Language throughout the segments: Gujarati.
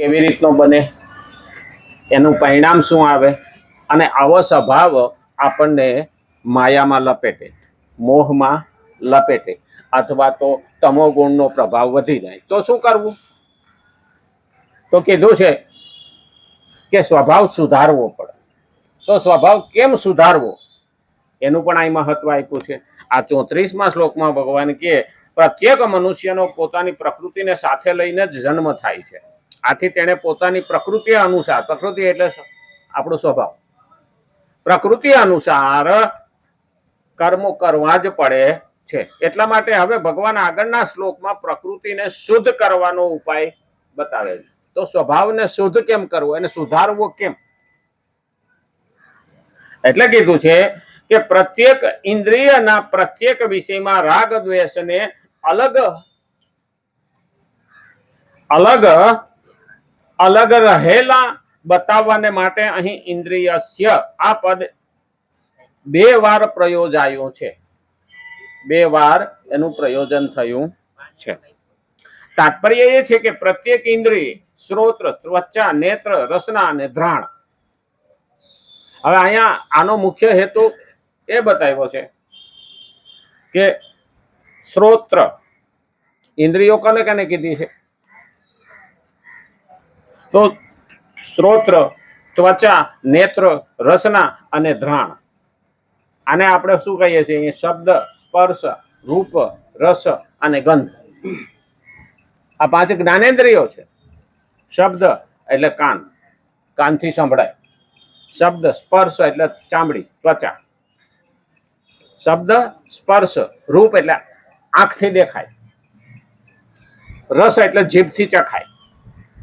કેવી રીતનો બને, એનું પરિણામ શું આવે, અને આવો સ્વભાવ આપણને માયામાં લપેટે, મોહમાં લપેટે, અથવા તો તમો ગુણનો પ્રભાવ વધી જાય તો શું કરવું? તો કીધું છે કે સ્વભાવ સુધારવો પડે. તો સ્વભાવ કેમ સુધારવો એનું પણ અહીં મહત્વ આપ્યું છે. આ 34મા શ્લોકમાં ભગવાન કહે પ્રત્યેક મનુષ્યનો પોતાની પ્રકૃતિને સાથે લઈને જ જન્મ થાય છે. આથી તેણે પોતાની પ્રકૃતિ અનુસાર, પ્રકૃતિ એટલે આપણો સ્વભાવ, પ્રકૃતિ અનુસાર કર્મો કરવા જ પડે છે. એટલા માટે હવે ભગવાન આગળના શ્લોકમાં પ્રકૃતિને શુદ્ધ કરવાનો ઉપાય બતાવે છે. તો સ્વભાવને શુદ્ધ કેમ કરવો, એને સુધારવો કેમ? એટલે કીધું છે કે પ્રત્યેક ઇન્દ્રિયના પ્રત્યેક વિષયમાં રાગ દ્વેષને અલગ અલગ અલગ રહેલા બતાવવાને માટે અહીં ઇન્દ્રિયસ્ય આ પદ 2 વાર પ્રયોજાયું છે. 2 વાર એનું પ્રયોજન થયું છે. તાત્પર્ય એ છે કે પ્રત્યેક ઇન્દ્રિય શ્રોત્ર, ત્વચા, નેત્ર, રસના અને ઘ્રાણ. હવે અહીંયા આનો મુખ્ય હેતુ એ બતાવ્યો છે કે શ્રોત્ર ઇન્દ્રિયો કોને કોને કીધી છે? તો શ્રોત્ર, ત્વચા, નેત્ર, રસના અને ઘ્રાણ. આને આપણે શું કહીએ છીએ? શબ્દ, સ્પર્શ, રૂપ, રસ અને ગંધ. આ 5 જ્ઞાનેન્દ્રિયો છે. શબ્દ એટલે કાન, કાનથી સંભળાય. શબ્દ, સ્પર્શ એટલે ચામડી, ત્વચા. શબ્દ, સ્પર્શ, રૂપ એટલે આંખથી દેખાય. રસ એટલે જીભથી ચખાય.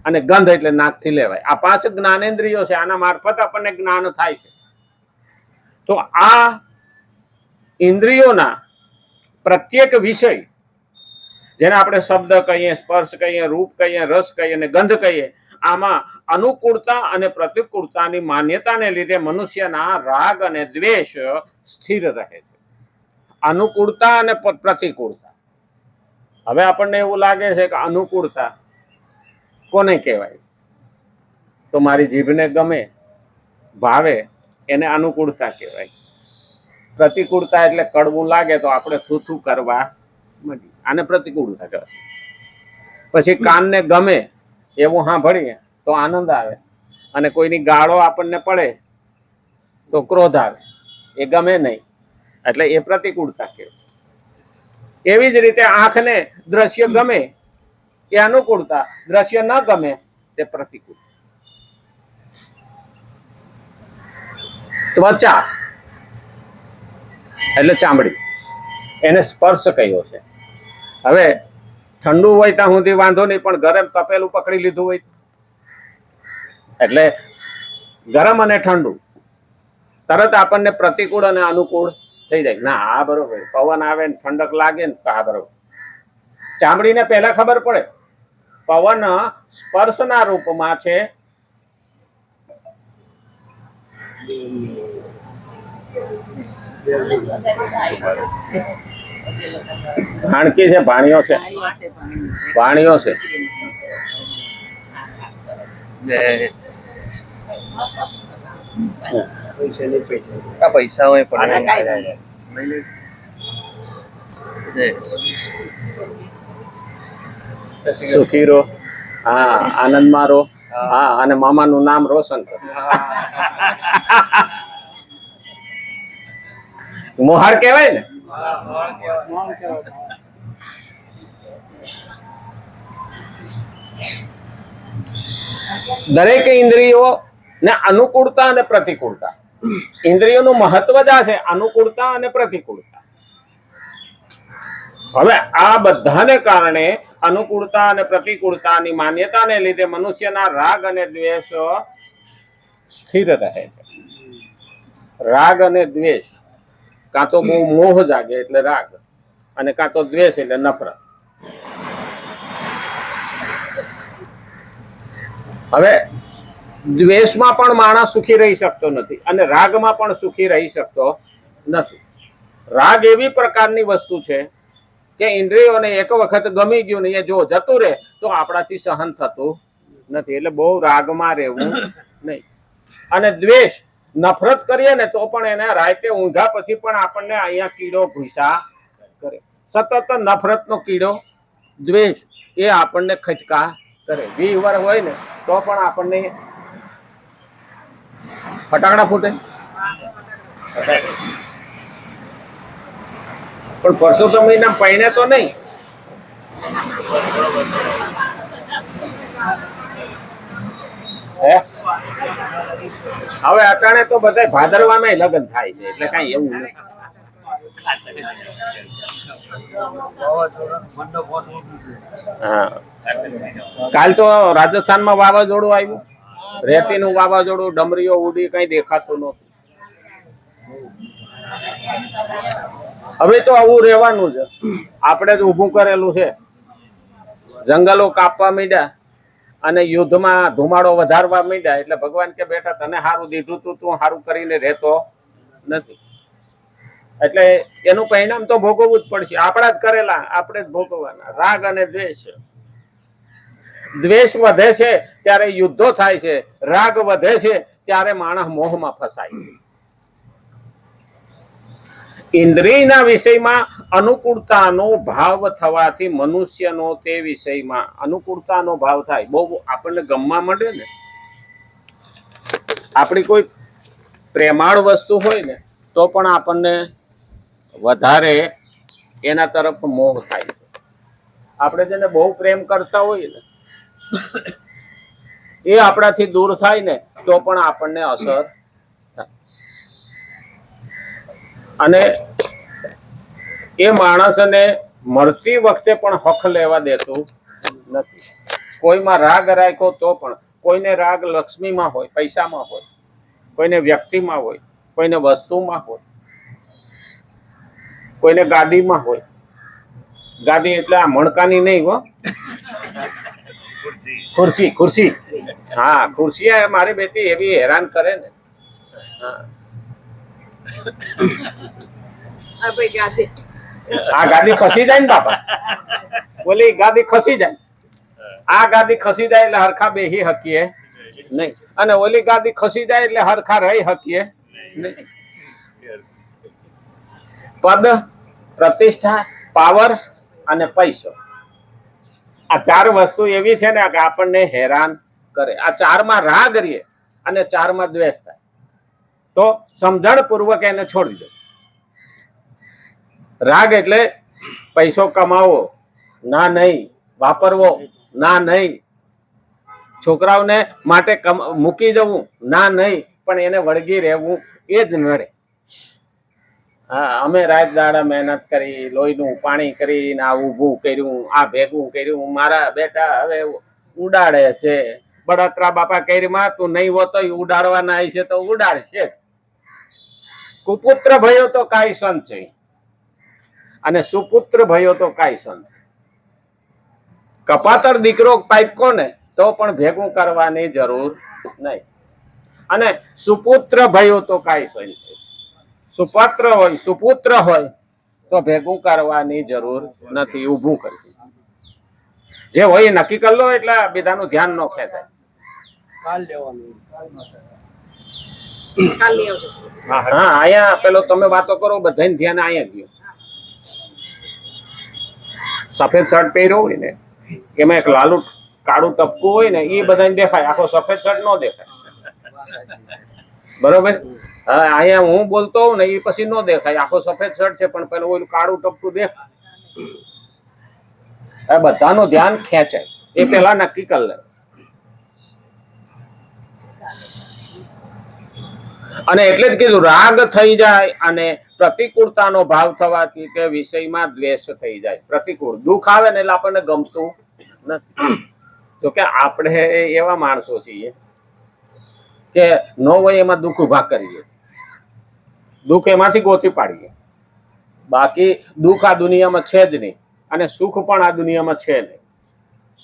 અને ગંધ એટલે નાકથી લેવાય. આ 5 જ્ઞાનેન્દ્રિયો છે. આના મારફત આપણને જ્ઞાન થાય છે. તો આ ઇન્દ્રિયોના પ્રત્યેક વિષય, જેને આપણે શબ્દ કહીએ, સ્પર્શ કહીએ, રૂપ કહીએ, રસ કહીએ અને ગંધ કહીએ, આમાં અનુકૂળતા અને પ્રતિકૂળતાની માન્યતાને લીધે મનુષ્યના રાગ અને દ્વેષ સ્થિર રહે છે. અનુકૂળતા અને પ્રતિકૂળતા. હવે આપણને એવું લાગે છે કે અનુકૂળતા કોને કહેવાય? તો મારી જીભને ગમે, ભાવે, એને અનુકૂળતા કહેવાય. પ્રતિકૂળતા એટલે કડવું લાગે તો આપણે થૂથું કરવા માંડીએ, આને પ્રતિકૂળતા કહેવાય. પછી કાનને ગમે એવું સાંભળીએ તો આનંદ આવે, અને કોઈની ગાળો આપણને પડે તો ક્રોધ આવે, એ ગમે નહીં એટલે એ પ્રતિકૂળતા કહેવાય. એવી જ રીતે આંખને દ્રશ્ય ગમે એ અનુકૂળતા, દ્રશ્ય ન ગમે તે પ્રતિકૂળ. ત્વચા એટલે ચામડી, એને સ્પર્શ કહ્યો છે. હવે ઠંડુ હોય ત્યાં સુધી વાંધો નહીં, પણ ગરમ તપેલું પકડી લીધું હોય એટલે ગરમ અને ઠંડુ તરત આપણને પ્રતિકૂળ અને અનુકૂળ થઈ જાય. ના, આ બરોબર. પવન આવે ને ઠંડક લાગે ને, આ બરોબર. ચામડીને પહેલા ખબર પડે પવન સ્પર્શના રૂપમાં છે. ભાણકી છે, ભાણિયો છે, ભાણિયો છે. પૈસા હોય પણ સુખી રહો, હા, આનંદમાં રહો, હા, અને મામાનું નામ રોશન કરો. મોહાર કહેવાય ને. દરેક ઇન્દ્રિયો ને અનુકૂળતા અને પ્રતિકૂળતા. ઇન્દ્રિયોનું મહત્વ જ આ છે, અનુકૂળતા અને પ્રતિકૂળતા. હવે આ બધાને કારણે અનુકૂળતા અને પ્રતિકૂળતાની માન્યતાને લીધે મનુષ્યના રાગ અને દ્વેષ સ્થિર રહે છે. રાગ અને દ્વેષ, કાં તો બહુ મોહ જાગે એટલે રાગ, અને કાં તો દ્વેષ એટલે નફરત. હવે દ્વેષમાં પણ માણસ સુખી રહી શકતો નથી, અને રાગમાં પણ સુખી રહી શકતો નથી. રાગ એવી પ્રકારની વસ્તુ છે કે ઇન્દ્રિયોને એક વખત ગમી ગયું ને, એ જો જતું રહે તો આપણાથી સહન થતું નથી. એટલે બહુ રાગમાં રહેવું નહીં. અને દ્વેષ, નફરત કરીએ ને તો પણ એને રાતે ઊંઘા પછી પણ આપણને અહીંયા કીડો ઘૂસા કરે. સતત નફરતનો કીડો દ્વેષ એ આપણને ખટકા કરે. 20 વર્ષ હોય ને તો પણ આપણને ફટાકડા ફૂટે. પણ પરસોત્તમ મહિના પૈણે તો નહીં. હે હવે અટાણે તો બધા ભાદરવામાં લગ્ન થાય છે એટલે કઈ એવું નથી. હા, કાલ તો રાજસ્થાનમાં વાવાઝોડું આવ્યું, રેતીનું વાવાઝોડું, ડમરીઓ ઉડી, કઈ દેખાતું નહોતું. હવે તો આવું રહેવાનું છે. આપણે જ ઊભું કરેલું છે. જંગલો કાપવા માંડ્યા અને યુદ્ધમાં ધુમાડો વધારવા માંડ્યા એટલે ભગવાન કે બેટા તને સારું દીધું તું, તું સારું કરીને રહેતો નથી. એટલે એનું પરિણામ તો ભોગવવું જ પડશે. આપણા જ કરેલા આપણે જ ભોગવવાના. રાગ અને દ્વેષ. દ્વેષ વધે છે ત્યારે યુદ્ધો થાય છે. રાગ વધે છે ત્યારે માણસ મોહમાં ફસાય છે. ઇન્દ્રિયના વિષયમાં અનુકૂળતાનો ભાવ થવાથી મનુષ્યનો તે વિષયમાં અનુકૂળતાનો ભાવ થાય. બહુ આપણને ગમવા માંડે ને, આપણી કોઈ પ્રેમાળ વસ્તુ હોય ને તો પણ આપણને વધારે એના તરફ મોહ થાય. આપણે જેને બહુ પ્રેમ કરતા હોઈએ ને એ આપણાથી દૂર થાય ને તો પણ આપણને અસર થાય. અને એ માણસને મળતી વખતે પણ હક લેવા દેતું નથી. કોઈમાં રાગ રાખ્યો તો પણ, કોઈને રાગ લક્ષ્મીમાં હોય, પૈસામાં હોય, કોઈને વ્યક્તિમાં હોય, કોઈને વસ્તુમાં હોય, કોઈને ગાડીમાં હોય. ગાડી એટલે આ મણકાની નહીં હો, ખુરશી. ખુરશી, હા ખુરશી. મારી બેટી એવી હેરાન કરે ને. હા, આ ગાડી ખસી જાય ને બાપા, બોલી ગાડી ખસી જાય. આ ગાડી ખસી જાય એટલે હરખા બેહી હકીએ નહીં, અને ઓલી ગાડી ખસી જાય એટલે હરખા રહી હકીએ નહીં. પદ, પ્રતિષ્ઠા, પાવર અને પૈસો, આ 4 વસ્તુ એવી છે ને કે આપણને હેરાન કરે. આ 4માં રાગ રહે અને 4માં દ્વેષ થાય તો સમજણ પૂર્વક એને છોડી દો. રાગ એટલે પૈસો કમાવો, ના નહીં. વાપરવો, ના નહીં. છોકરાઓને માટે મૂકી જવું, ના નહીં. પણ એને વળગી રહેવું એ જ નડે. હા, અમે રાત દાડા મહેનત કરી, લોહીનું પાણી કરીને આ ઊભું કર્યું, આ ભેગું કર્યું. મારા બેટા હવે ઉડાડે છે. બળતરા બાપા કરીમાં તું નહીં હોતો ઉડાડવાના છે તો ઉડાડશે. કુપુત્ર ભયો તો કાંઈ સંત છે, અને સુપુત્ર ભયો તો કાંઈ સંત. કપાતર દીકરો પાઈકો ને તો પણ ભેગું કરવાની જરૂર નહીં. અને સુપુત્ર ભયો તો કાંઈ સંત. સુપુત્ર હોય, સુપુત્ર હોય તો ભેગું કરવાની જરૂર નથી. ઊભું કરી જે હોય એ નક્કી કરી લો એટલે બીજાનું ધ્યાન ન ખેંચાય. હા, અહીંયા પેલો તમે વાતો કરો બધાને ધ્યાન અહીંયા ગયું. સફેદ શર્ટ પહેર્યો હોય ને એમાં એક લાલું કાળું ટપકું હોય ને એ બધાને દેખાય, આખો સફેદ શર્ટ ન દેખાય. બરોબર. હા, અહીંયા હું બોલતો હોઉં ને એ પછી ન દેખાય, આખો સફેદ શર્ટ છે પણ પેલું ઓલું કાળું ટપકું દેખાય. બધાનું ધ્યાન ખેંચાય એ પેલા નક્કી કરી લે. અને એટલે જ કીધું રાગ થઈ જાય અને પ્રતિકૂળતાનો ભાવ થવાથી કે વિષયમાં દ્વેષ થઈ જાય. પ્રતિકૂળ દુઃખ આવે ને એટલે આપણને ગમતું નથી. જો કે આપણે એવા માણસો છીએ કે ન હોય એમાં દુઃખ ઉભા કરીએ, દુઃખ એમાંથી ગોતી પાડીએ. બાકી દુઃખ આ દુનિયામાં છે જ નહીં, અને સુખ પણ આ દુનિયામાં છે નહીં.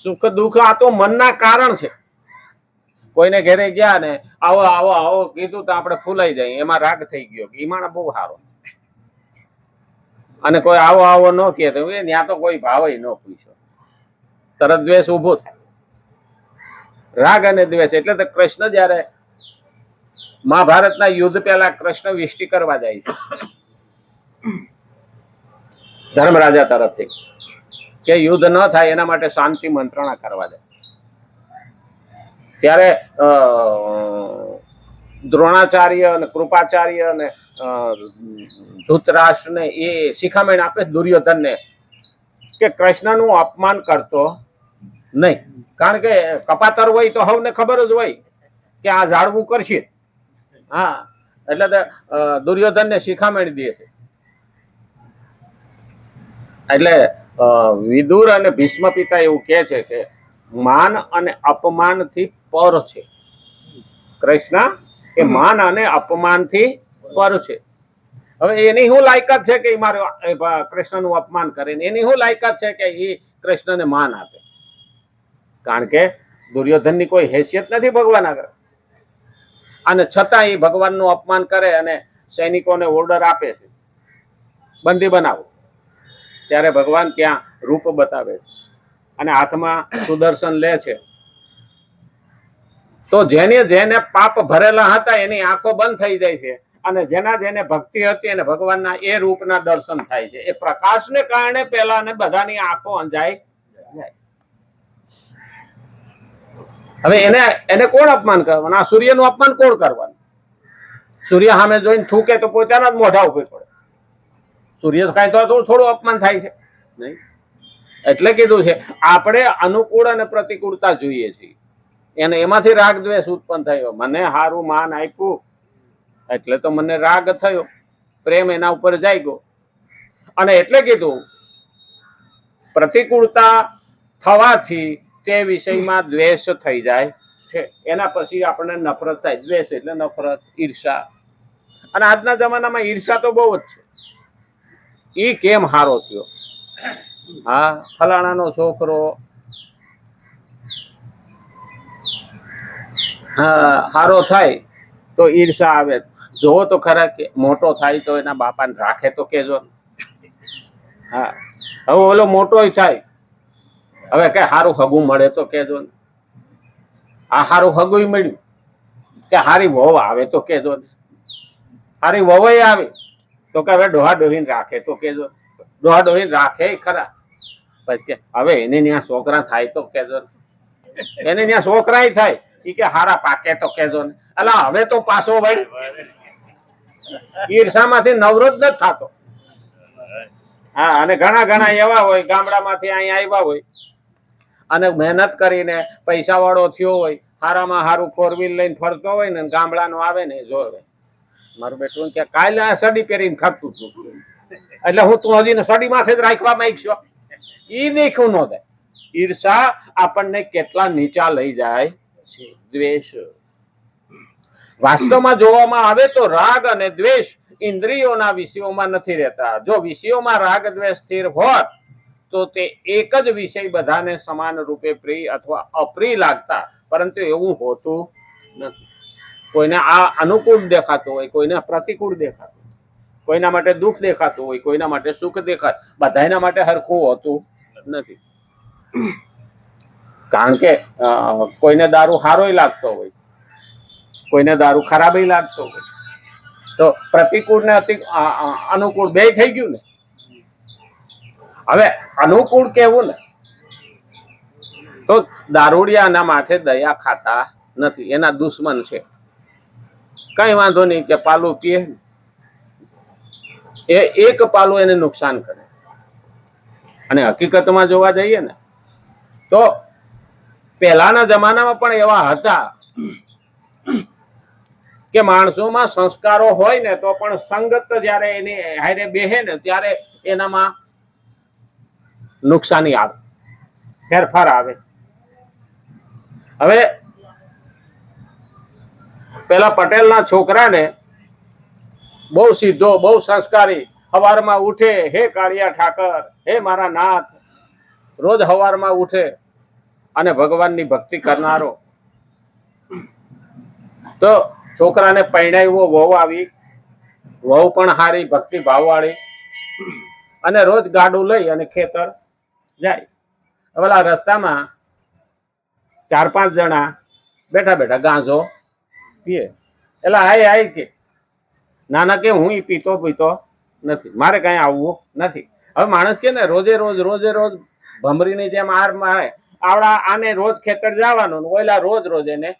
સુખ દુઃખ આ તો મનના કારણ છે. કોઈને ઘરે ગયા ને આવો આવો આવો કીધું તો આપણે ફૂલાઈ જાય, એમાં રાગ થઈ ગયો. એ માણસ બહુ સારો. અને કોઈ આવો આવો ન કહે તો ત્યાં તો કોઈ ભાવ ન પૂછ્યો, તરત દ્વેષ ઉભો થાય. રાગ અને દ્વેષ એટલે તો કૃષ્ણ જ્યારે મહાભારતના યુદ્ધ પહેલા કૃષ્ણ વિષ્ટિ કરવા જાય છે ધર્મરાજા તરફથી કે યુદ્ધ ન થાય એના માટે શાંતિ મંત્રણા કરવા જાય. ત્યારે દ્રોણાચાર્ય અને કૃપાચાર્ય અને ધૃતરાષ્ટ્રને એ શિખામણ આપે દુર્યોધનને કે કૃષ્ણનું અપમાન કરતો નહીં, કારણ કે કપાતર હોય તો હવને ખબર જ હોય કે આ ઝાડવું કરશે. હા, એટલે દુર્યોધનને શિખામણ દે છે. એટલે વિદુર અને ભીષ્મ પિતા એવું કહે છે કે માન અને અપમાનથી પર છે. કૃષ્ણ એ માન અને અપમાનથી પર છે. હવે એની શું લાયકાત છે કે મારું કૃષ્ણનું અપમાન કરે, એની શું લાયકાત છે કે એ કૃષ્ણને માન આપે? કારણ કે દુર્યોધનની કોઈ હેસિયત નથી ભગવાન આગળ, અને છતાં એ ભગવાનનું અપમાન કરે અને સૈનિકોને ઓર્ડર આપે છે બંદી બનાવો. ત્યારે ભગવાન ત્યાં રૂપ બતાવે અને હાથમાં સુદર્શન લે છે. તો જેને જેને પાપ ભરેલા હતા એની આંખો બંધ થઈ જાય છે, અને જેના જેને ભક્તિ હતી અને ભગવાનના એ રૂપના દર્શન થાય છે. એ પ્રકાશને કારણે પેલા ને બધાની આંખો અંજાઈ જાય. હવે એને કોણ અપમાન કરવાનું? આ સૂર્યનું અપમાન કોણ કરવાનું? સૂર્ય સામે જોઈને થૂકે તો પોતાના જ મોઢા ઉપર પડે. સૂર્ય કાંઈ તો થોડું અપમાન થાય છે નહીં. એટલે કીધું છે આપણે અનુકૂળ અને પ્રતિકૂળતા જોઈએ છીએ, એને એમાંથી રાગ દ્વેષ ઉત્પન્ન થયો. મને સારું માન આપ્યું એટલે તો મને રાગ થયો, પ્રેમ એના ઉપર જાગ્યો. અને એટલે કીધું પ્રતિકૂળતા થવાથી તે વિષયમાં દ્વેષ થઈ જાય છે. એના પછી આપણને નફરત થાય. દ્વેષ એટલે નફરત, ઈર્ષા. અને આજના જમાનામાં ઈર્ષા તો બહુ જ છે. ઈ કેમ હારો થયો? હા, ફલાણાનો છોકરો હારો થાય તો ઈર્ષા આવે. જોવો તો ખરા કે મોટો થાય તો એના બાપાને રાખે તો કેજો. હા, હવે ઓલો મોટો થાય, હવે કઈ સારું હગું મળે તો કેજો ને. આ સારું હગું મળ્યું કે હારી વહુ આવે તો કેજો ને. હારી વહુ આવે તો કે હવે ડોહા ડોહીને રાખે તો કેજો. ડોહા ડોહીને રાખે ખરા, પછી કે હવે એને ત્યાં છોકરા થાય તો કેજો ને. એને ત્યાં છોકરા થાય એ કે હારા પાકે તો કેજો ને. અલા હવે તો પાછો વળી ઈર્ષામાંથી નવરોજ નથી થતો. હા, અને ઘણા ઘણા એવા હોય ગામડામાંથી અહીંયા આવ્યા હોય અને મહેનત કરીને પૈસા વાળો થયો હોય, હારામાં હારું 4 વ્હીલ લઈને ફરતો હોય ને, ગામડાનો આવે ને જોવે મારું બેટું કે કાલે આ સડી પહેરીને ફરતું હતું, એટલે હું તું હજી સડી માથે જ રાખવા માંગશો. ઈ દેખું ન થાય. ઈર્ષા આપણને કેટલા નીચા લઈ જાય છે. દ્વેષ વાસ્તવમાં જોવામાં આવે તો રાગ અને દ્વેષ ઇન્દ્રિયોના વિષયોમાં નથી રહેતા. જો વિષયોમાં રાગ દ્વેષ સ્થિર હોત તો તે એક જ વિષય બધાને સમાન રૂપે પ્રિય અથવા અપ્રિય લાગતા, પરંતુ એવું હોતું નથી. કોઈને આ અનુકૂળ દેખાતું હોય, કોઈને પ્રતિકૂળ દેખાતું હોય, કોઈના માટે દુઃખ દેખાતું હોય, કોઈના માટે સુખ દેખાતું, બધાના માટે હરખું હોતું નથી. કારણ કે કોઈને દારૂ સારો લાગતો હોય, કોઈને દારૂ ખરાબ લાગતો હોય, તો પ્રતિકૂળ ને અનુકૂળ બે થઈ ગયું ને. હવે અનુકૂળ કેવું ને, તો દારૂડિયાના માથે દયા ખાતા નથી, એના દુશ્મન છે. કઈ વાંધો નહીં કે પાલું પીએ, એ એક પાલું એને નુકસાન કરે. અને હકીકતમાં જોવા જઈએ ને તો પહેલાના જમાનામાં પણ એવા હતા કે માણસોમાં સંસ્કારો હોય ને તો પણ સંગત જ્યારે એની હારે બેહે ને ત્યારે એનામાં નુકસાની આવે, ફેરફાર આવે. હવે પેલા પટેલના છોકરાને બહુ સીધો, બહુ સંસ્કારી, સવારમાં ઉઠે, હે કાળિયા ઠાકર, હે મારા નાથ, રોજ સવારમાં ઉઠે અને ભગવાનની ભક્તિ કરનારો. તો છોકરાને પરણાવ્યો, વહુ આવી, વહુ પણ હારી ભક્તિ ભાવવાળી, અને રોજ ગાડું લઈ અને ખેતર જાય. પેલા રસ્તામાં 4-5 જણા બેઠા બેઠા ગાંજો પીએ. એટલે હાય હાય કે નાના કે હું પીતો નથી, મારે કાંઈ આવવું નથી. હવે માણસ કે ને રોજે રોજ ભમરીની જેમ આર મારે, આવડા આને રોજ ખેતર જવાનું, ઓયલા રોજ એને